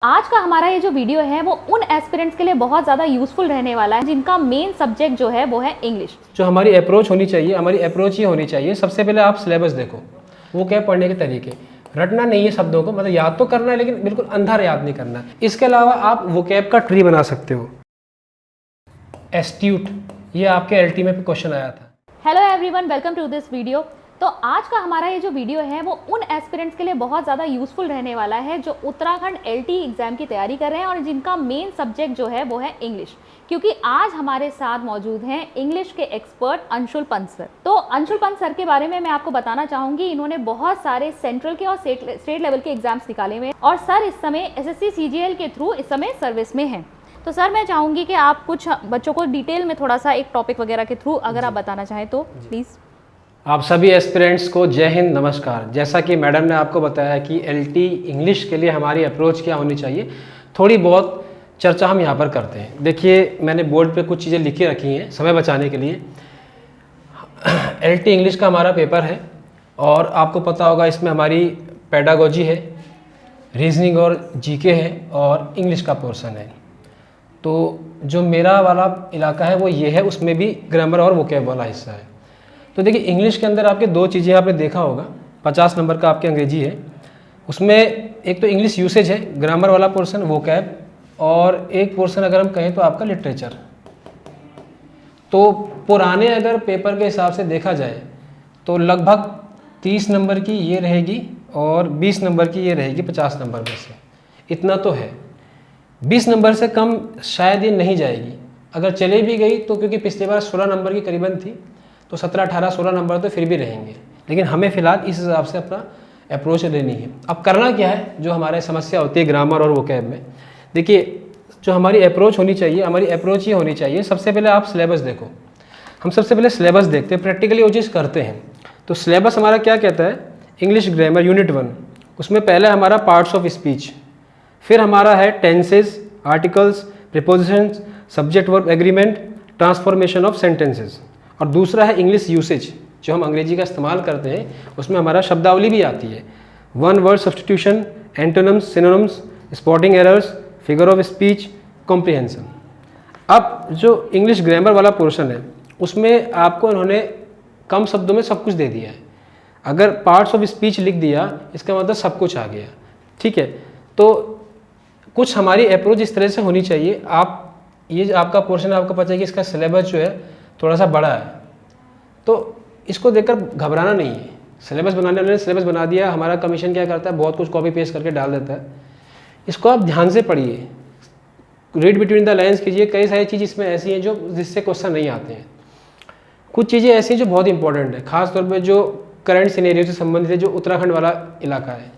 आज का हमारा ये जो वीडियो है वो उन एस्पिरेंट्स के लिए बहुत ज़्यादा यूजफुल रहने वाला है जिनका मेन सब्जेक्ट जो है वो है इंग्लिश। जो हमारी अप्रोच होनी चाहिए, हमारी अप्रोच ये होनी चाहिए, सबसे पहले आप सिलेबस देखो, वो क्या पढ़ने के तरीके। रटना नहीं है शब्दों को, मतलब याद तो करना है लेकिन बिल्कुल अंधा याद नहीं करना। इसके अलावा आप वोकैब का ट्री बना सकते हो। एस्ट्यूट, ये आपके एलटी में क्वेश्चन आया था। Hello everyone, welcome to this video. तो आज का हमारा ये जो वीडियो है वो उन एस्पिरेंट्स के लिए बहुत ज़्यादा यूजफुल रहने वाला है जो उत्तराखंड एलटी एग्जाम की तैयारी कर रहे हैं और जिनका मेन सब्जेक्ट जो है वो है इंग्लिश। क्योंकि आज हमारे साथ मौजूद हैं इंग्लिश के एक्सपर्ट अंशुल पंत सर। तो अंशुल पंत सर के बारे में मैं आपको बताना चाहूँगी, इन्होंने बहुत सारे सेंट्रल के और स्टेट लेवल के एग्जाम्स निकाले हुए हैं और सर इस समय SSC CGL के थ्रू इस समय सर्विस में हैं। तो सर मैं चाहूँगी कि आप कुछ बच्चों को डिटेल में थोड़ा सा एक टॉपिक वगैरह के थ्रू अगर आप बताना चाहें तो प्लीज़। आप सभी एस्पिरेंट्स को जय हिंद, नमस्कार। जैसा कि मैडम ने आपको बताया कि एलटी इंग्लिश के लिए हमारी अप्रोच क्या होनी चाहिए, थोड़ी बहुत चर्चा हम यहाँ पर करते हैं। देखिए, मैंने बोर्ड पे कुछ चीज़ें लिखी रखी हैं समय बचाने के लिए। एलटी इंग्लिश का हमारा पेपर है और आपको पता होगा इसमें हमारी पेडागोजी है, रीजनिंग और जीके है और इंग्लिश का पोर्शन है। तो जो मेरा वाला इलाका है वो ये है, उसमें भी ग्रामर और वोकैब वाला हिस्सा है। तो देखिए, इंग्लिश के अंदर आपके दो चीज़ें आपने देखा होगा। 50 नंबर का आपके अंग्रेजी है, उसमें एक तो इंग्लिश यूसेज है, ग्रामर वाला पोर्शन, वोकैब, और एक पोर्शन अगर हम कहें तो आपका लिटरेचर। तो पुराने अगर पेपर के हिसाब से देखा जाए तो लगभग 30 नंबर की ये रहेगी और 20 नंबर की ये रहेगी 50 नंबर में से। इतना तो है, 20 नंबर से कम शायद ये नहीं जाएगी। अगर चले भी गई तो क्योंकि पिछली बार 16 नंबर की करीबन थी, तो 17, 18, 16 नंबर तो फिर भी रहेंगे। लेकिन हमें फ़िलहाल इस हिसाब से अपना अप्रोच लेनी है। अब करना क्या है, जो हमारे समस्या होती है ग्रामर और वोकैब में। देखिए, जो हमारी अप्रोच होनी चाहिए, हमारी अप्रोच ये होनी चाहिए, सबसे पहले आप सिलेबस देखो। हम सबसे पहले सिलेबस देखते हैं, प्रैक्टिकली वो चीज़ करते हैं। तो सिलेबस हमारा क्या कहता है, इंग्लिश ग्रामर यूनिट 1, उसमें पहले हमारा पार्ट्स ऑफ स्पीच, फिर हमारा है tenses, articles, prepositions, subject verb agreement, transformation of sentences, और दूसरा है इंग्लिश यूसेज, जो हम अंग्रेजी का इस्तेमाल करते हैं। उसमें हमारा शब्दावली भी आती है, one word substitution, antonyms, synonyms, spotting errors, figure of speech, comprehension. अब जो इंग्लिश ग्रामर वाला पोर्शन है उसमें आपको इन्होंने कम शब्दों में सब कुछ दे दिया है। अगर पार्ट्स ऑफ स्पीच लिख दिया, इसका मतलब सब कुछ आ गया। ठीक है, तो कुछ हमारी अप्रोच इस तरह से होनी चाहिए। आप ये आपका पोर्शन आपको पता है कि इसका सिलेबस जो है थोड़ा सा बड़ा है, तो इसको देखकर घबराना नहीं है। सिलेबस बनाने वाले ने सिलेबस बना दिया, हमारा कमीशन क्या करता है, बहुत कुछ कॉपी पेस्ट करके डाल देता है। इसको आप ध्यान से पढ़िए, रीड बिटवीन द लाइन्स कीजिए। कई सारी चीज़ इसमें ऐसी हैं जो जिससे क्वेश्चन नहीं आते हैं। कुछ चीज़ें ऐसी हैं जो बहुत इंपॉर्टेंट है, खासतौर पर जो करंट सिनेरियो से संबंधित है, जो उत्तराखंड वाला इलाका है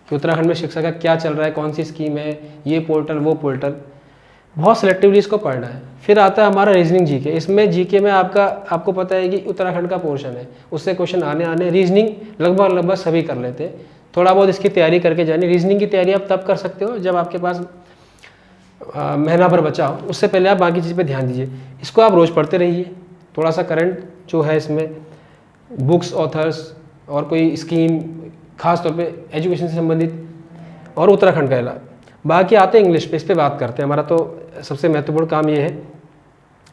कि उत्तराखंड में शिक्षा का क्या चल रहा है, कौन सी स्कीम है, ये पोर्टल वो पोर्टल, बहुत सिलेक्टिवली इसको पढ़ना है। फिर आता है हमारा रीजनिंग जीके। इसमें जीके में आपको पता है कि उत्तराखंड का पोर्शन है, उससे क्वेश्चन आने रीजनिंग लगभग सभी कर लेते हैं। थोड़ा बहुत इसकी तैयारी करके जानी। रीजनिंग की तैयारी आप तब कर सकते हो जब आपके पास महीना भर बचा हो, उससे पहले आप बाकी चीज़ पे ध्यान दीजिए। इसको आप रोज़ पढ़ते रहिए। थोड़ा सा करंट जो है इसमें बुक्स, ऑथर्स और कोई स्कीम, खास तौर पे एजुकेशन से संबंधित, और उत्तराखंड का इलाका। बाकी आते हैं इंग्लिश पे, इस पे बात करते हैं। हमारा तो सबसे महत्वपूर्ण काम ये है।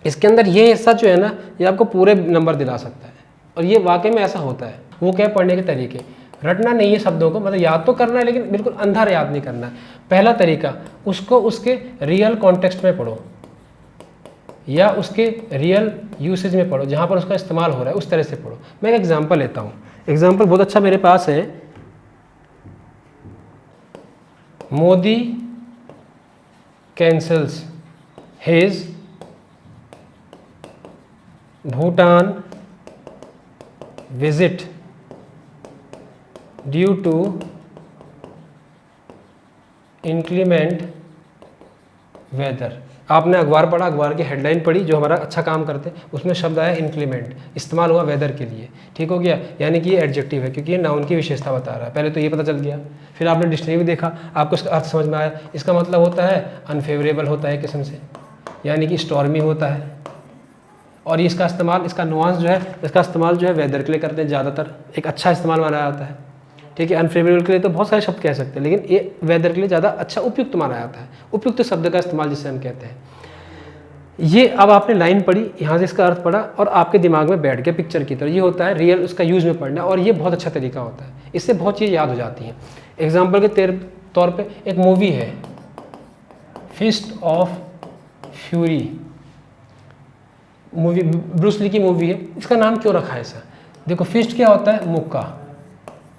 इसके अंदर ये हिस्सा जो है ना, ये आपको पूरे नंबर दिला सकता है, और ये वाकई में ऐसा होता है। वो क्या पढ़ने के तरीके, रटना नहीं है शब्दों को, मतलब याद तो करना है लेकिन बिल्कुल अंधा याद नहीं करना है। पहला तरीका, उसको उसके रियल कॉन्टेक्स्ट में पढ़ो या उसके रियल यूसेज में पढ़ो, जहाँ पर उसका इस्तेमाल हो रहा है उस तरह से पढ़ो। मैं एक एग्जाम्पल लेता हूँ। एग्जाम्पल बहुत अच्छा मेरे पास है। Modi cancels his Bhutan visit due to inclement weather। आपने अखबार पढ़ा, अखबार की हेडलाइन पढ़ी, जो हमारा अच्छा काम करते हैं, उसमें शब्द आया इंक्लीमेंट, इस्तेमाल हुआ वेदर के लिए। ठीक हो गया, यानी कि ये एडजेक्टिव है क्योंकि ये नाउन की विशेषता बता रहा है। पहले तो ये पता चल गया, फिर आपने डिक्शनरी देखा, आपको इसका अर्थ समझ में आया। इसका मतलब होता है अनफेवरेबल होता है किस्म से, यानी कि स्टॉर्मी होता है। और इसका इस्तेमाल, इसका नुआंस जो है, इसका इस्तेमाल जो है वेदर के लिए करते हैं ज़्यादातर। एक अच्छा इस्तेमाल माना जाता है। ठीक है। अनफेवरेबल के लिए तो बहुत सारे शब्द कह सकते हैं, लेकिन ये वेदर के लिए ज़्यादा अच्छा उपयुक्त माना जाता है। उपयुक्त शब्द का इस्तेमाल जिसे हम कहते हैं। ये अब आपने लाइन पढ़ी, यहाँ से इसका अर्थ पढ़ा और आपके दिमाग में बैठ गया पिक्चर की तरह। ये होता है रियल उसका यूज़ में पढ़ना, और ये बहुत अच्छा तरीका होता है, इससे बहुत चीज़ याद हो जाती हैं। एग्जाम्पल के तौर पे एक मूवी है Fist of Fury, movie Bruce Lee की मूवी है। इसका नाम क्यों रखा है ऐसा? देखो, फिस्ट क्या होता है? मुक्का।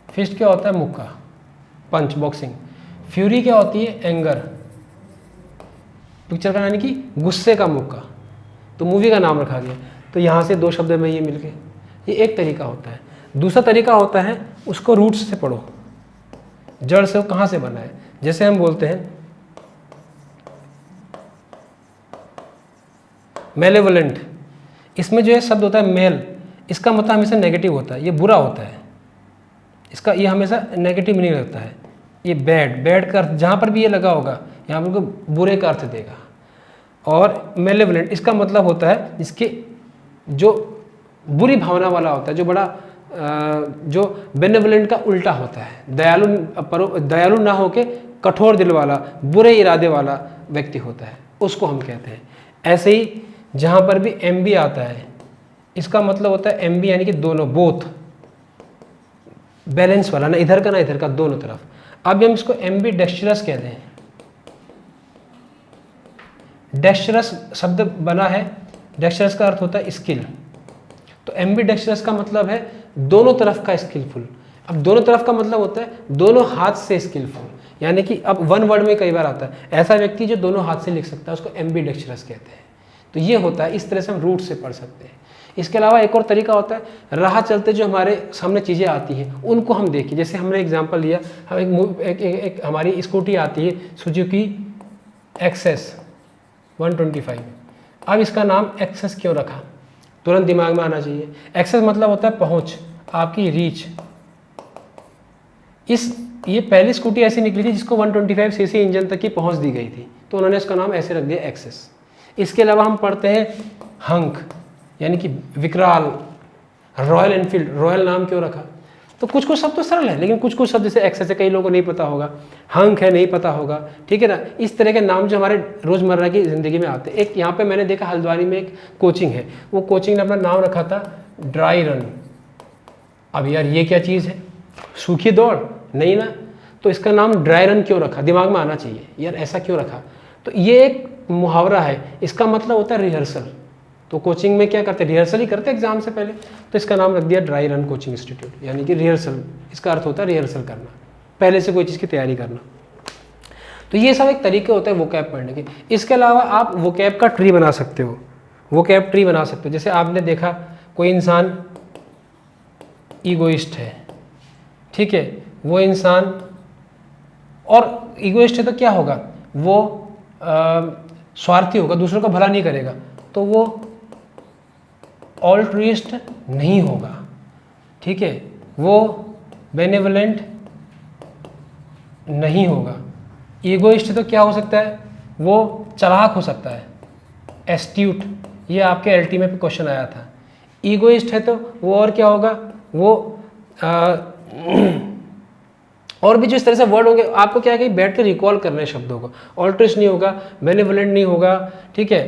फिस्ट क्या होता है? मुक्का, पंच, बॉक्सिंग। फ्यूरी क्या होती है? एंगर, पिक्चर का यानी कि गुस्से का मुक्का, तो मूवी का नाम रखा गया। तो यहाँ से दो शब्द में ये मिल गए, ये एक तरीका होता है। दूसरा तरीका होता है उसको रूट्स से पढ़ो, जड़ से वो कहाँ से बना है। जैसे हम बोलते हैं मेलेवोलेंट, इसमें जो है शब्द होता है मेल, इसका मतलब हमेशा नेगेटिव होता है, ये बुरा होता है, इसका ये हमेशा नेगेटिव मीनिंग रहता है। ये बैड, बैड का अर्थ जहाँ पर भी ये लगा होगा यहाँ पर को बुरे का अर्थ देगा। और मेलेवोलेंट इसका मतलब होता है जिसके जो बुरी भावना वाला होता है, जो बड़ा जो बेनेवोलेंट का उल्टा होता है, दयालु ना होके कठोर दिल वाला, बुरे इरादे वाला व्यक्ति होता है, उसको हम कहते हैं। ऐसे ही जहाँ पर भी एम बी आता है, इसका मतलब होता है एम बी यानी कि दोनों, बोथ, बैलेंस वाला, ना इधर का ना इधर का, दोनों तरफ। अब हम इसको एम बी डेक्स्ट्रस कहते हैं। डेक्स्ट्रस शब्द बना है, डेक्स्ट्रस का अर्थ होता है स्किल, तो एम बी डेक्स्ट्रस का मतलब है दोनों तरफ का स्किलफुल। अब दोनों तरफ का मतलब होता है दोनों हाथ से स्किलफुल, यानी कि अब वन वर्ड में कई बार आता है ऐसा व्यक्ति जो दोनों हाथ से लिख सकता है, उसको एम बी डेक्स्ट्रस कहते हैं। तो ये होता है, इस तरह से हम रूट से पढ़ सकते हैं। इसके अलावा एक और तरीका होता है, राह चलते जो हमारे सामने चीज़ें आती हैं उनको हम देखें। जैसे हमने एग्जांपल लिया, हम एक हमारी स्कूटी आती है सुजुकी एक्सेस 125। अब इसका नाम एक्सेस क्यों रखा? तुरंत दिमाग में आना चाहिए। एक्सेस मतलब होता है पहुंच, आपकी रीच। ये पहली स्कूटी ऐसी निकली थी जिसको 125 सीसी इंजन तक की पहुंच दी गई थी, तो उन्होंने इसका नाम ऐसे रख दिया एक्सेस। इसके अलावा हम पढ़ते हैं हंक, यानी कि विकराल। रॉयल एनफील्ड, रॉयल नाम क्यों रखा? तो कुछ कुछ शब्द तो सरल है, लेकिन कुछ कुछ शब्द जैसे एक्सेस है, कई लोगों को नहीं पता होगा, हंक है नहीं पता होगा, ठीक है ना। इस तरह के नाम जो हमारे रोज़मर्रा की ज़िंदगी में आते हैं। एक यहाँ पे मैंने देखा हल्द्वानी में एक कोचिंग है, वो कोचिंग ने अपना नाम रखा था ड्राई रन। अब यार ये क्या चीज़ है? सूखी दौड़ नहीं ना, तो इसका नाम ड्राई रन क्यों रखा? दिमाग में आना चाहिए यार ऐसा क्यों रखा। तो ये एक मुहावरा है, इसका मतलब होता है रिहर्सल। तो कोचिंग में क्या करते हैं? रिहर्सल ही करते हैं एग्जाम से पहले, तो इसका नाम रख दिया ड्राई रन कोचिंग इंस्टीट्यूट, यानी कि रिहर्सल। इसका अर्थ होता है रिहर्सल करना, पहले से कोई चीज़ की तैयारी करना। तो ये सब एक तरीके होते हैं वोकैब पढ़ने के। इसके अलावा आप वोकैब का ट्री बना सकते हो, वोकैब ट्री बना सकते हो। जैसे आपने देखा कोई इंसान ईगोइस्ट है, ठीक है, वो इंसान, और ईगोइस्ट है तो क्या होगा? वो स्वार्थी होगा, दूसरों का भला नहीं करेगा, तो वो ऑल्ट्रुइस्ट नहीं होगा, ठीक है, वो बेनेवोलेंट नहीं होगा। ईगोइस्ट तो क्या हो सकता है? वो चालाक हो सकता है, एस्ट्यूट। ये आपके एलटी में क्वेश्चन आया था। ईगोइस्ट है तो वो और क्या होगा? वो और भी जो इस तरह से वर्ड होंगे, आपको क्या है कि बैठ कर रिकॉल करना है शब्दों को। ऑल्ट्रुइस्ट नहीं होगा, बेनेवोलेंट नहीं होगा, ठीक है,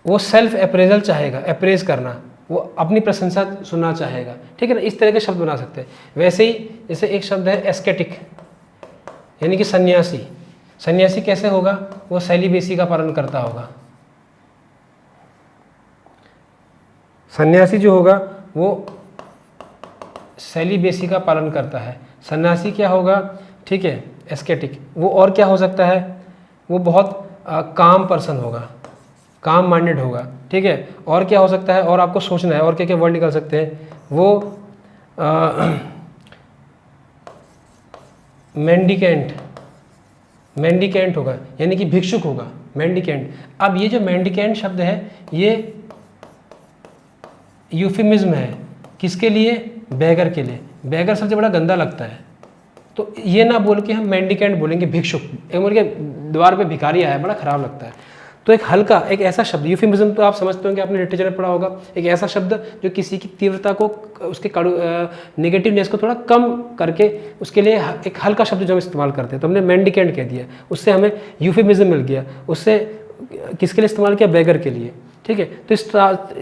वो सेल्फ अप्रेजल चाहेगा, अप्रेज करना, वो अपनी प्रशंसा सुनना चाहेगा, ठीक है ना। इस तरह के शब्द बना सकते हैं। वैसे ही जैसे एक शब्द है एस्केटिक, यानी कि सन्यासी। सन्यासी कैसे होगा? वो सेलिबेसी का पालन करता होगा। सन्यासी जो होगा वो सेलिबेसी का पालन करता है। सन्यासी क्या होगा? ठीक है, एस्केटिक। वो और क्या हो सकता है? वो बहुत काम पर्सन होगा, काम माइंडेड होगा, ठीक है। और क्या हो सकता है? और आपको सोचना है और क्या क्या वर्ड निकल सकते हैं। वो मेंडिकेंट, मेंडिकेंट होगा, यानी कि भिक्षुक होगा, मेंडिकेंट। अब ये जो मेंडिकेंट शब्द है ये यूफिमिज्म है, किसके लिए? बैगर के लिए। बैगर सबसे बड़ा गंदा लगता है, तो ये ना बोल के हम मेंडिकेंट बोलेंगे, भिक्षुक। एक बोल के द्वार पे भिखारी आया, बड़ा खराब लगता है। तो एक हल्का, एक ऐसा शब्द, यूफेमिज्म तो आप समझते होंगे, आपने लिटरेचर में पढ़ा होगा, एक ऐसा शब्द जो किसी की तीव्रता को, उसके नेगेटिवनेस को थोड़ा कम करके उसके लिए एक हल्का शब्द जो हम इस्तेमाल करते हैं, तो हमने मेंडिकेंट कह दिया, उससे हमें यूफेमिज्म मिल गया। उससे किसके लिए इस्तेमाल किया? बेगर के लिए, ठीक है। तो इस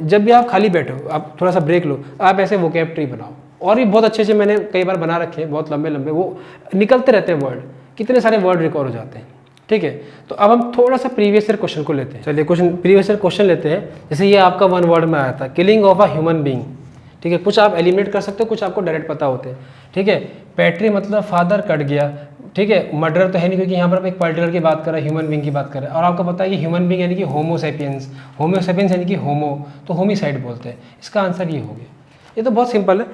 जब भी आप खाली बैठो, आप थोड़ा सा ब्रेक लो, आप ऐसे वोकैब बनाओ, और भी बहुत अच्छे से मैंने कई बार बना रखे हैं, बहुत लंबे लंबे, वो निकलते रहते हैं वर्ड, कितने सारे वर्ड रिकॉर्ड हो जाते हैं, ठीक है। तो अब हम थोड़ा सा प्रीवियस ईयर क्वेश्चन को लेते हैं। चलिए प्रीवियस ईयर क्वेश्चन लेते हैं। जैसे ये आपका 1 वर्ड में आया था, killing of a human being, ठीक है। कुछ आप एलिमिनेट कर सकते हो, कुछ आपको डायरेक्ट पता होते हैं, ठीक है। पैट्री मतलब फादर, कट गया, ठीक है। मर्डर तो है नहीं, क्योंकि यहाँ पर आप एक पर्टिकुलर की बात कर रहे हैं, ह्यूमन बीइंग की बात कर रहे हैं। और आपको पता है कि ह्यूमन बीइंग यानी कि होमोसेपियंस, होमोसेपियंस यानी कि होमो, तो होमिसाइड बोलते हैं। इसका आंसर ये हो गया। ये तो बहुत सिंपल है।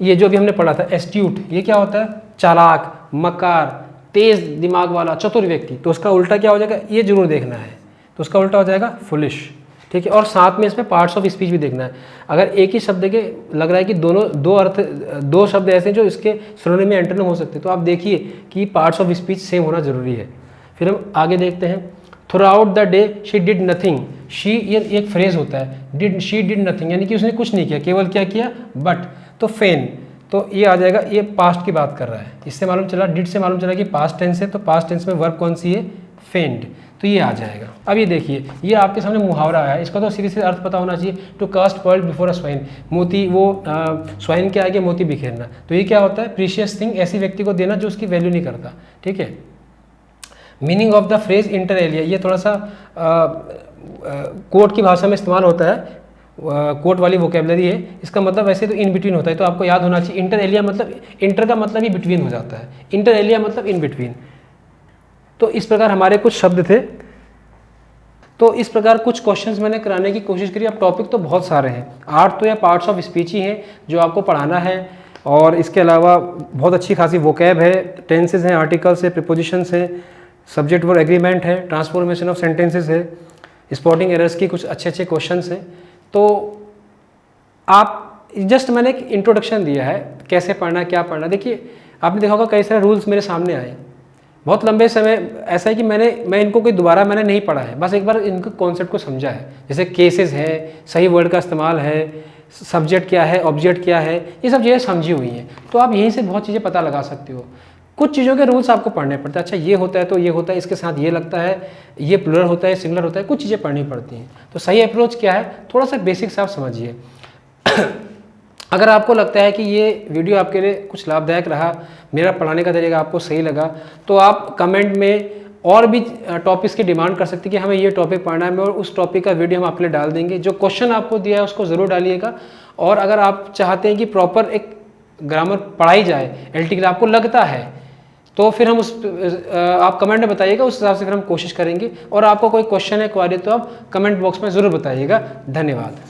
ये जो भी हमने पढ़ा था एस्ट्यूट, ये क्या होता है? चालाक, मकार, तेज दिमाग वाला, चतुर व्यक्ति। तो उसका उल्टा क्या हो जाएगा? ये जरूर देखना है। तो उसका उल्टा हो जाएगा फुलिश, ठीक है। और साथ में इसमें पार्ट्स ऑफ स्पीच भी देखना है। अगर एक ही शब्द के लग रहा है कि दो शब्द ऐसे हैं जो इसके सिनोनिम में एंटोनिम हो सकते हैं, तो आप देखिए कि पार्ट्स ऑफ स्पीच सेम होना जरूरी है। फिर हम आगे देखते हैं, through out the day she did nothing. She, ये एक फ्रेज होता है, शी डिड नथिंग यानी कि उसने कुछ नहीं किया, केवल क्या किया? बट। तो फेन, तो ये आ जाएगा, ये पास्ट की बात कर रहा है। इससे मालूम चला, डिड से मालूम चला कि पास्ट टेंस है, तो पास्ट टेंस में वर्ब कौन सी है? फेंड, तो ये आ जाएगा। अब ये देखिए, ये आपके सामने मुहावरा आया, इसका तो सीधे सीधे अर्थ पता होना चाहिए। To cast pearl before a swine, मोती, वो स्वाइन के आगे मोती बिखेरना। तो ये क्या होता है? प्रीशियस थिंग, ऐसी व्यक्ति को देना जो उसकी वैल्यू नहीं करता, ठीक है। Meaning of the phrase inter alia, ये थोड़ा सा कोर्ट की भाषा में इस्तेमाल होता है, कोर्ट वाली वोकेबलरी है। इसका मतलब वैसे तो इन बिटवीन होता है, तो आपको याद होना चाहिए। इंटर एलिया मतलब, इंटर का मतलब ही बिटवीन हो जाता है, इंटर एलिया मतलब इन बिटवीन। तो इस प्रकार हमारे कुछ शब्द थे। तो इस प्रकार कुछ क्वेश्चंस मैंने कराने की कोशिश करी। अब टॉपिक तो बहुत सारे हैं, 8 तो या पार्ट्स ऑफ स्पीच ही हैं जो आपको पढ़ाना है, और इसके अलावा बहुत अच्छी खासी वोकैब है, टेंसेज हैं, आर्टिकल्स है, प्रीपोजिशंस है, सब्जेक्ट वर्ब एग्रीमेंट है, ट्रांसफॉर्मेशन ऑफ सेंटेंसेस है, स्पॉटिंग एरर्स की कुछ अच्छे अच्छे क्वेश्चंस हैं। तो आप जस्ट मैंने एक इंट्रोडक्शन दिया है, कैसे पढ़ना, क्या पढ़ना। देखिए आपने देखा होगा कई सारे रूल्स मेरे सामने आए, बहुत लंबे समय ऐसा है कि मैं इनको कोई दोबारा मैंने नहीं पढ़ा है, बस एक बार इनके कॉन्सेप्ट को समझा है। जैसे केसेस है, सही वर्ड का इस्तेमाल है, सब्जेक्ट क्या है, ऑब्जेक्ट क्या है, ये सब चीज़ें समझी हुई हैं। तो आप यहीं से बहुत चीज़ें पता लगा सकते हो। कुछ चीज़ों के रूल्स आपको पढ़ने पड़ते हैं। अच्छा ये होता है तो ये होता है, इसके साथ ये लगता है, ये प्लुरल होता है, सिंगुलर होता है, कुछ चीज़ें पढ़नी पड़ती हैं। तो सही अप्रोच क्या है? थोड़ा सा बेसिक्स आप समझिए। अगर आपको लगता है कि ये वीडियो आपके लिए कुछ लाभदायक रहा, मेरा पढ़ाने का तरीका आपको सही लगा, तो आप कमेंट में और भी टॉपिक्स की डिमांड कर सकते हैं कि हमें ये टॉपिक पढ़ना है, और उस टॉपिक का वीडियो हम आपके लिए डाल देंगे। जो क्वेश्चन आपको दिया है उसको ज़रूर डालिएगा। और अगर आप चाहते हैं कि प्रॉपर एक ग्रामर पढ़ाई जाए LT के लिए, आपको लगता है, तो फिर हम आप कमेंट में बताइएगा, उस हिसाब से फिर हम कोशिश करेंगे। और आपको कोई क्वेश्चन है, क्वारी, तो आप कमेंट बॉक्स में ज़रूर बताइएगा। धन्यवाद।